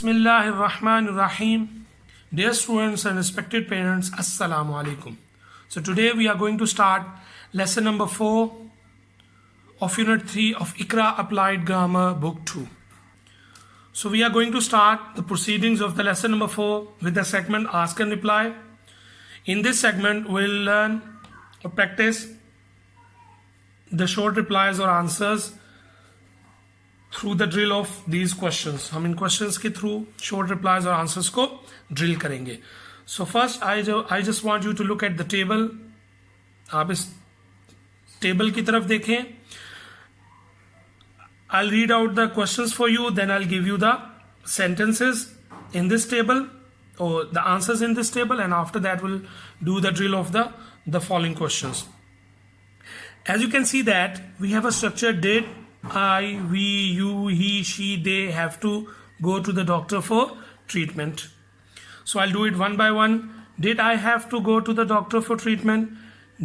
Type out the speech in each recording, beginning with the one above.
Bismillahirrahmanirrahim. Dear students and respected parents, Assalamu alaikum. So today we are going to start lesson number 4 of unit 3 of Iqra Applied Grammar book 2. So we are going to start the proceedings of the lesson number 4 with the segment ask and reply. In this segment we will learn or practice the short replies or answers through the drill of these questions. हम इन questions के through short replies और answers को drill करेंगे. So first I just want you to look at the table. आप इस table की तरफ देखें. I read out the questions for you, then I give you the sentences in this table or the answers in this table, and after that we'll do the drill of the following questions. As you can see that we have a structure: did I, we, you, he, she, they have to go to the doctor for treatment. So I'll do it one by one. Did I have to go to the doctor for treatment?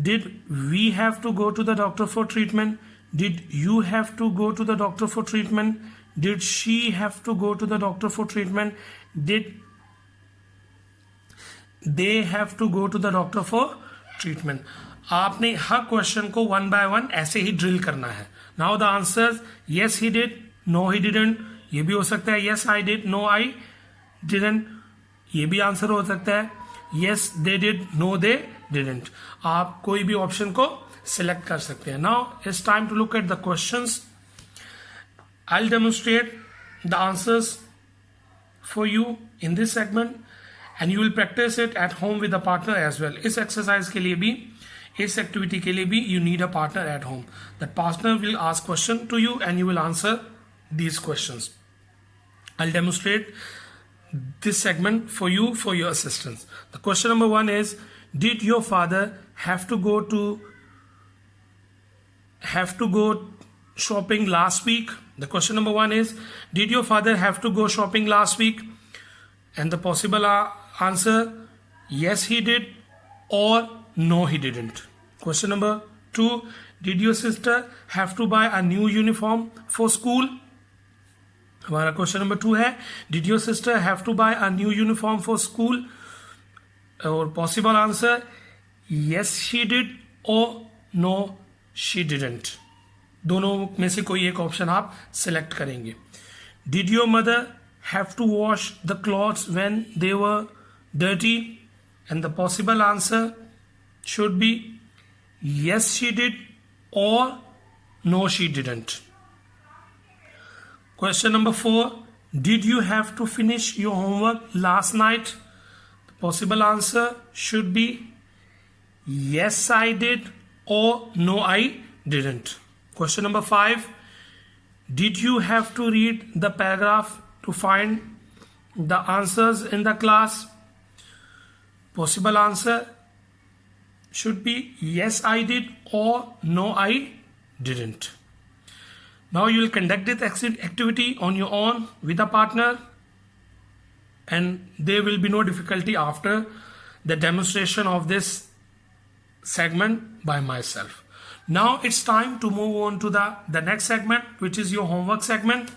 Did we have to go to the doctor for treatment? Did you have to go to the doctor for treatment? Did she have to go to the doctor for treatment? Did they have to go to the doctor for treatment? आपने हर question को one by one ऐसे ही drill करना है. Now the answer: yes he did, no he didn't. ये भी हो सकता है yes I did, no I didn't. ये भी आंसर हो सकता है yes they did, no they didn't. आप कोई भी ऑप्शन को सिलेक्ट कर सकते हैं. Now it's time to look at the questions. I will demonstrate the answers for you in this segment and you will practice it at home with a partner as well. इस exercise के लिए भी, इस activity के लिए भी you need a partner at home. That partner will ask question to you and you will answer these questions. I will demonstrate this segment for your assistance. The question number 1 is: did your father have to go shopping last week? The question number 1 is: did your father have to go shopping last week? And the possible answer: yes he did or no he didn't. Question number 2: did your sister have to buy a new uniform for school? हमारा question number 2 है: did your sister have to buy a new uniform for school? और possible answer: yes she did और no she didn't. दोनों में से कोई एक option आप सिलेक्ट करेंगे. Did your mother have to wash the clothes when they were dirty? And the possible answer should be yes she did or no she didn't. Question number 4: did you have to finish your homework last night? The possible answer should be yes I did or no I didn't. Question number 5: did you have to read the paragraph to find the answers in the class? Possible answer should be yes I did or no I didn't. Now you will conduct this activity on your own with a partner, and there will be no difficulty after the demonstration of this segment by myself. Now it's time to move on to the next segment, which is your homework segment,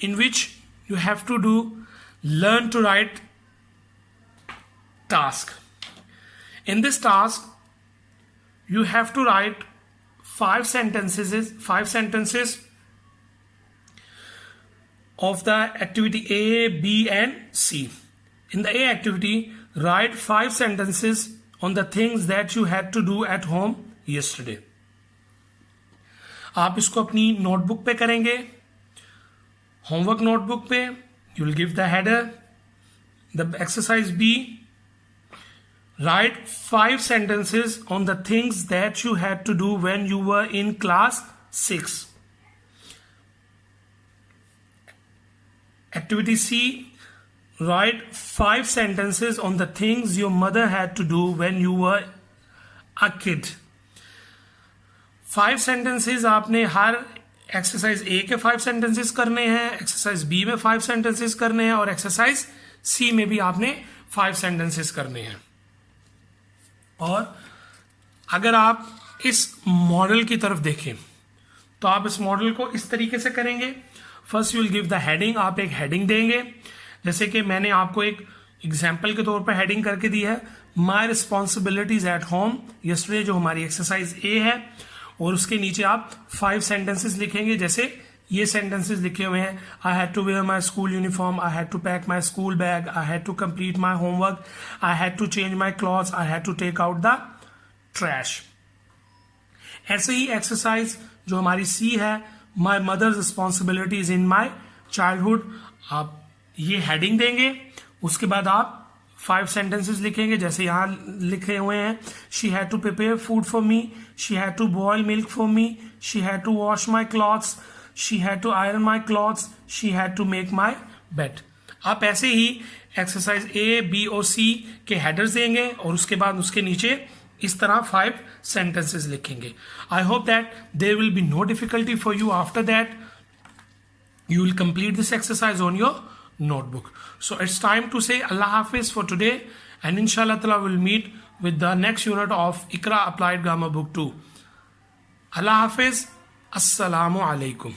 in which you have to do learn to write task. In this task, you have to write 5 sentences of the activity A, B, and C. In the A activity, write 5 sentences on the things that you had to do at home yesterday. आप इसको अपनी notebook पे करेंगे, homework notebook पे. You will give the header. The exercise B: write 5 sentences on the things that you had to do when you were in class 6. Activity C: write 5 sentences on the things your mother had to do when you were a kid. 5 sentences आपने हर exercise A के 5 sentences करने हैं, exercise B में 5 sentences करने हैं, और exercise C में भी आपने 5 sentences करने हैं. और अगर आप इस मॉडल की तरफ देखें तो आप इस मॉडल को इस तरीके से करेंगे. First you will give the heading. आप एक हेडिंग देंगे जैसे कि मैंने आपको एक एग्जाम्पल के तौर पर हेडिंग करके दी है, my responsibilities at home yesterday, जो हमारी एक्सरसाइज ए है, और उसके नीचे आप 5 सेंटेंसेस लिखेंगे। जैसे ये सेंटेंसेस लिखे हुए हैं, I had to wear my school uniform, I had to pack my school bag, I had to complete my homework, I had to change my clothes, I had to take out the trash. ऐसे ही exercise जो हमारी सी है, my mother's responsibilities in my childhood, आप ये heading देंगे। उसके बाद आप 5 सेंटेंसेस लिखेंगे जैसे यहाँ लिखे हुए हैं, she had to prepare food for me, she had to boil milk for me, she had to wash my clothes, she had to iron my clothes, she had to make my bed. आप ऐसे ही exercise ए, B और सी के headers देंगे और उसके बाद उसके नीचे इस तरह 5 sentences लिखेंगे। I hope that there will be no difficulty for you after that. You will complete this exercise on your notebook. So it's time to say Allah Hafiz for today, and inshallah ta'ala we'll meet with the next unit of Iqra Applied Grammar Book 2. Allah Hafiz. Assalamu alaikum.